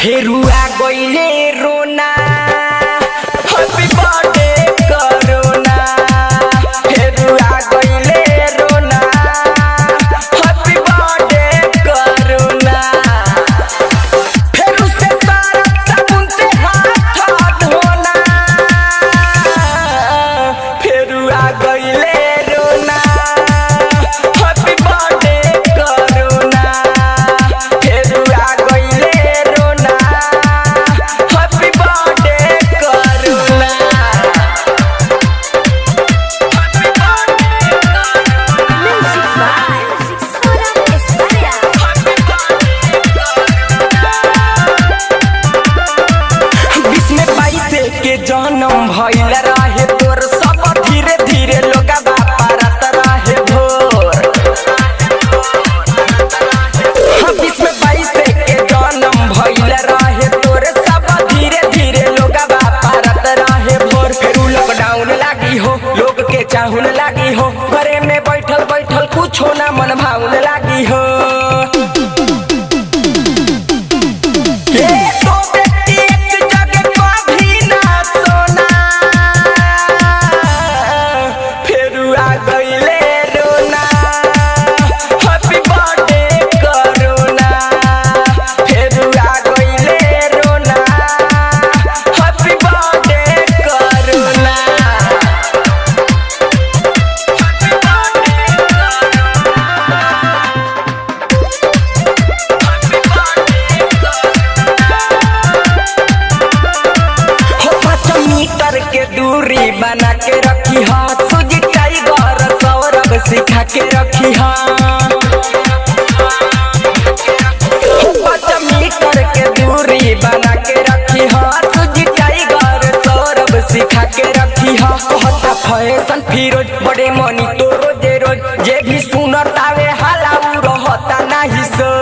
फेरू आ गईले रोना हैप्पी बर्थडे करोना। फेरू आ गईले रोना हैप्पी बर्थडे करोना। फेरू से सारा साबुन से हाथ धोना। फेरू आ गईले रोना हैप्पी बर्थडे करोना। फेरू आ गईले रोना happy birthday corona. Music by Sora Estrella. बीस में बाईस के जन्म भइल रहे तोर सब धीरे धीरे लोग बापारत रहे भोर। बीस में बाईस के जन्म भइल रहे तोर सब धीरे धीरे लोग बापारत रहे भोर। फिर लॉकडाउन लागी हो लोग के चाहुन लागी हो घरे में बैठल बैठल कुछो ना मन भाउन लागी हो। तो व्यक्ति एक जगह कभी ना सोना। फेरू आ गईले रोना हैप्पी बर्थडे करोना। फेरू आ गईले रोना हैप्पी बर्थडे करोना। हो 5 मीटर के दूरी बना के रखी हा सुजी टाइगर सौरभ सिखा के रखी हा। हो 5 मीटर के दूरी बना के रखी हा सुजी टाइगर सौरभ सिखा के रखी हा। कहता फैशन फिरोज बड़े मनी तो रोजे रोज जे भी सुनत आवे हाला उ रहता नाही सो।